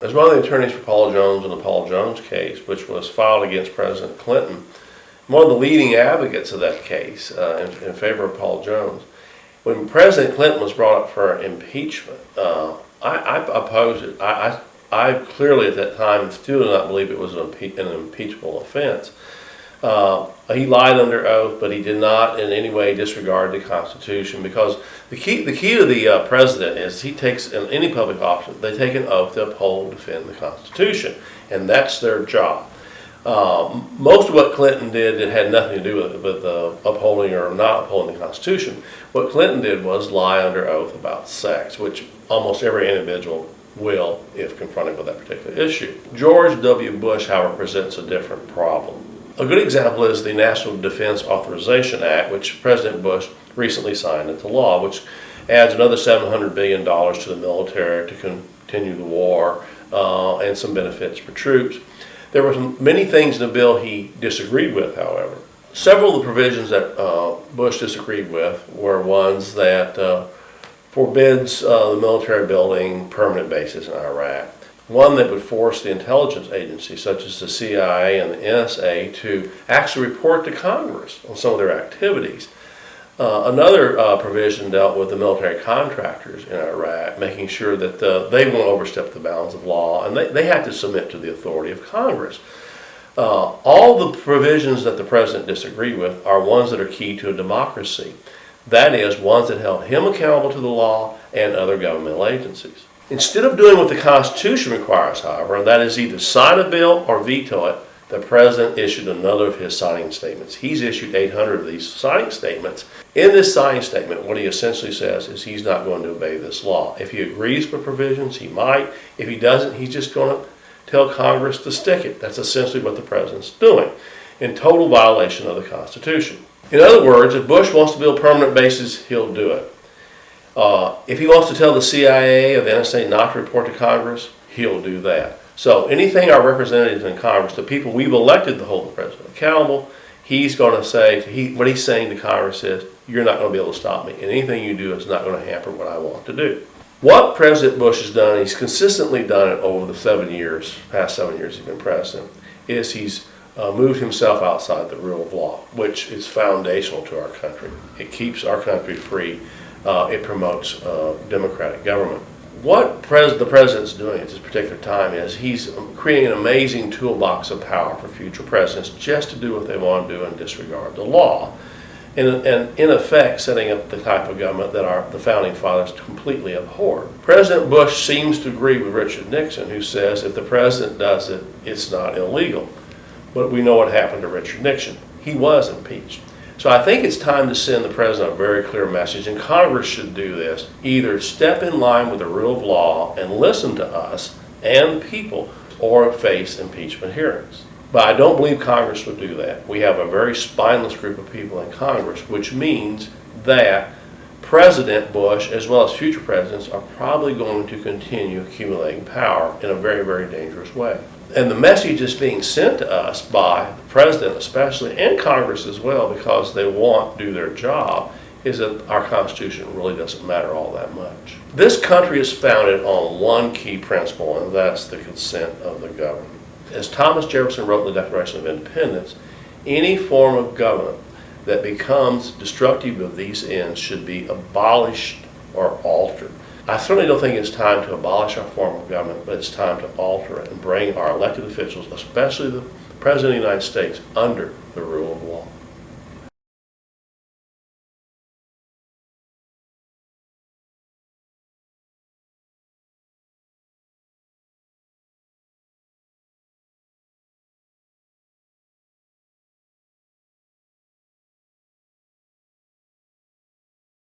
As one of the attorneys for Paul Jones in the Paul Jones case, which was filed against President Clinton, one of the leading advocates of that case in favor of Paul Jones, when President Clinton was brought up for impeachment, I opposed it. I clearly at that time still did not believe it was an impeachable offense. He lied under oath, but he did not in any way disregard the Constitution, because the key to the president is he takes, in any public office, they take an oath to uphold and defend the Constitution, and that's their job. Most of what Clinton did, it had nothing to do with upholding or not upholding the Constitution. What Clinton did was lie under oath about sex, which almost every individual will if confronted with that particular issue. George W. Bush, however, presents a different problem. A good example is the National Defense Authorization Act, which President Bush recently signed into law, which adds another $700 billion to the military to continue the war and some benefits for troops. There were many things in the bill he disagreed with, however. Several of the provisions that Bush disagreed with were ones that forbids the military building permanent bases in Iraq. One that would force the intelligence agencies, such as the CIA and the NSA, to actually report to Congress on some of their activities. Another provision dealt with the military contractors in Iraq, making sure that they won't overstep the bounds of law, and they have to submit to the authority of Congress. All the provisions that the president disagreed with are ones that are key to a democracy. That is, ones that held him accountable to the law and other governmental agencies. Instead of doing what the Constitution requires, however, and that is either sign a bill or veto it, the president issued another of his signing statements. He's issued 800 of these signing statements. In this signing statement, what he essentially says is he's not going to obey this law. If he agrees with provisions, he might. If he doesn't, he's just going to tell Congress to stick it. That's essentially what the president's doing, in total violation of the Constitution. In other words, if Bush wants to build permanent bases, he'll do it. If he wants to tell the CIA or the NSA not to report to Congress, he'll do that. So anything our representatives in Congress, the people we've elected to hold the president accountable, he's going to say, what he's saying to Congress is, you're not going to be able to stop me, and anything you do is not going to hamper what I want to do. What President Bush has done, he's consistently done it over the past 7 years he's been president, is he's moved himself outside the rule of law, which is foundational to our country. It keeps our country free. It promotes democratic government. What the president's doing at this particular time is he's creating an amazing toolbox of power for future presidents just to do what they want to do and disregard the law. And in effect, setting up the type of government that the founding fathers completely abhorred. President Bush seems to agree with Richard Nixon, who says if the president does it, it's not illegal. But we know what happened to Richard Nixon. He was impeached. So I think it's time to send the president a very clear message, and Congress should do this. Either step in line with the rule of law and listen to us and the people, or face impeachment hearings. But I don't believe Congress would do that. We have a very spineless group of people in Congress, which means that President Bush, as well as future presidents, are probably going to continue accumulating power in a very, very dangerous way. And the message is being sent to us by the president especially, and Congress as well, because they want to do their job, is that our Constitution really doesn't matter all that much. This country is founded on one key principle, and that's the consent of the governed. As Thomas Jefferson wrote in the Declaration of Independence, any form of government that becomes destructive of these ends should be abolished or altered. I certainly don't think it's time to abolish our form of government, but it's time to alter it and bring our elected officials, especially the President of the United States, under the rule of law.